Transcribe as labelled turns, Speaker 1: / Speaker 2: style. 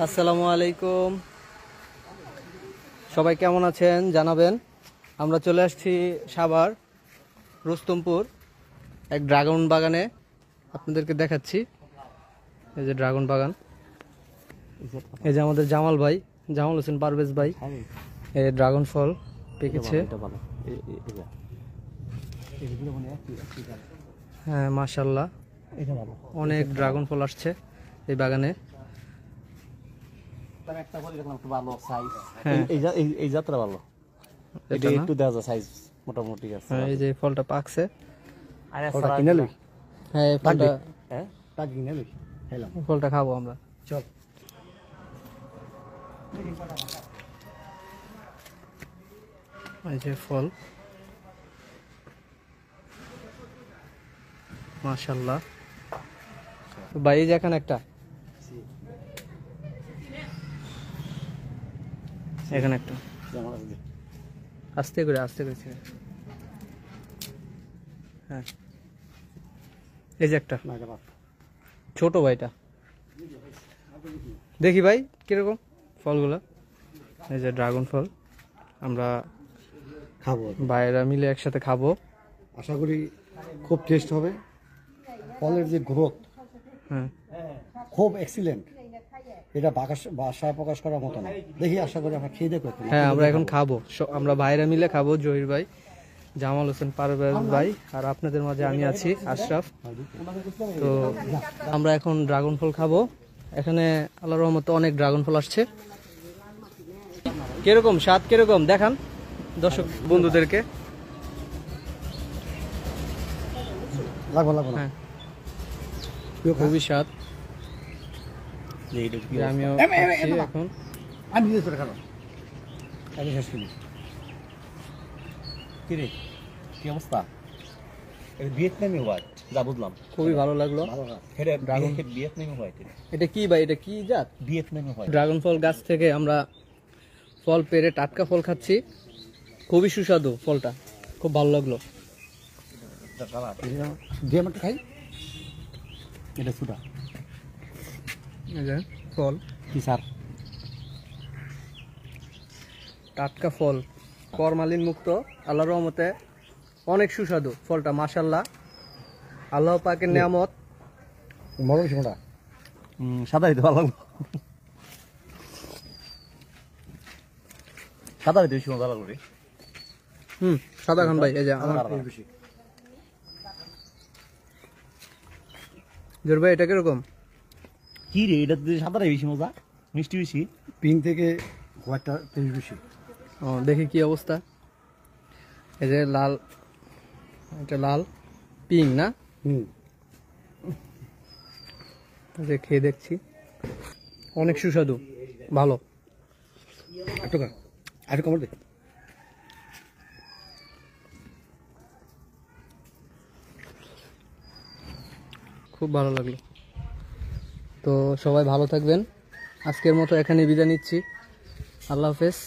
Speaker 1: আসসালামু আলাইকুম, সবাই কেমন আছেন জানাবেন। আমরা চলে আসছি সাভার রুস্তমপুর এক ড্রাগন বাগানে, আপনাদেরকে দেখাচ্ছি। এই যে ড্রাগন বাগান, এই যে আমাদের জামাল ভাই, জামাল হোসেন পারভেজ ভাই, এই ড্রাগন ফল পেকেছে। হ্যাঁ মাশাআল্লাহ, অনেক ড্রাগন ফল আসছে এই বাগানে।
Speaker 2: এই যাত্রা ভালো, এটা একটু দেখা যায় সাইজ মোটামুটি আছে।
Speaker 1: এই যে ফলটা পাকছে।
Speaker 2: ফলটা কিনে লই।
Speaker 1: হ্যাঁ এই ফলটা,
Speaker 2: টাকা কিনে লই, খাইলাম।
Speaker 1: ফলটা খাবো আমরা,
Speaker 2: চল।
Speaker 1: এই যে ফল, মাশাআল্লাহ। ভাই এই যে এখানে একটা, এখানে একটা, আস্তে করে আস্তে করে ছেড়ে। হ্যাঁ এই যে একটা ছোট ভাইটা, দেখি ভাই কিরকম ফলগুলা। এই যে ড্রাগন ফল, আমরা
Speaker 2: খাবো,
Speaker 1: ভাইয়েরা মিলে একসাথে খাবো।
Speaker 2: আশা করি খুব টেস্ট হবে। ফলের যে গ্রোথ
Speaker 1: হ্যাঁ
Speaker 2: খুব এক্সিলেন্ট, এটা বাসায় প্রকাশ করার মতো না। দেখি, আশা করি আমরা খেয়ে দেখবো।
Speaker 1: হ্যাঁ আমরা এখন খাবো, আমরা ভাইরা মিলে খাবো। জহির ভাই, জামাল হোসেন পারভেজ ভাই, আর আপনাদের মাঝে আমি আছি আশরাফ। তো আমরা এখন ড্রাগন ফল খাবো। এখানে আল্লাহর রহমতে অনেক ড্রাগন ফল আসছে। কিরকম স্বাদ, কিরকম দেখান দর্শক বন্ধুদেরকে।
Speaker 2: লাগবো লাগবো না।
Speaker 1: হ্যাঁ খুবই স্বাদ, আমিও খাচ্ছি এখন।
Speaker 2: আমি নিজে করে খাবো, আমি শেষ করি। কি রে, কি অবস্থা? এটা ভিয়েতনামি হোয়াইট, যা বুঝলাম।
Speaker 1: খুবই ভালো লাগলো।
Speaker 2: এটা
Speaker 1: ড্রাগন
Speaker 2: ভিয়েতনামি হোয়াইট,
Speaker 1: এটা কি ভাই, এটা কি জাত?
Speaker 2: ভিয়েতনামি হোয়াইট।
Speaker 1: ড্রাগন ফল গাছ থেকে আমরা ফল পেড়ে টাটকা ফল খাচ্ছি, খুবই সুস্বাদু ফলটা, খুব ভালো লাগলো।
Speaker 2: দিয়ে আমরা খাই। এটা সুটা
Speaker 1: এই যে ফল,
Speaker 2: কি স্যার?
Speaker 1: টাটকা ফল, ফরমালিন মুক্ত, আল্লাহর রহমতে অনেক সুস্বাদু ফলটা। মাশাআল্লাহ, আল্লাহ পাকের নিয়ামত।
Speaker 2: মরণ শোনা সাদা দিতে ভালো লাগলো, সাদা দিতে বেশি মজা লাগলো রে।
Speaker 1: সাদা খান ভাই, এই যে আমার
Speaker 2: বেশি।
Speaker 1: জোর ভাই এটা কিরকম?
Speaker 2: কি রে, এটা সাদাটাই বেশি মজা, মিষ্টি বেশি। পিঙ্ক থেকে হোয়াইটটা টেস্ট বেশি।
Speaker 1: ও দেখি কি অবস্থা। এই যে লাল, এটা লাল পিঙ্ক না? যে খেয়ে দেখছি, অনেক সুস্বাদু, ভালো।
Speaker 2: আর কমার দে।
Speaker 1: খুব ভালো লাগলো। তো সবাই ভালো থাকবেন, আজকের মতো এখানে বিদায় নিচ্ছি। আল্লাহ হাফেজ।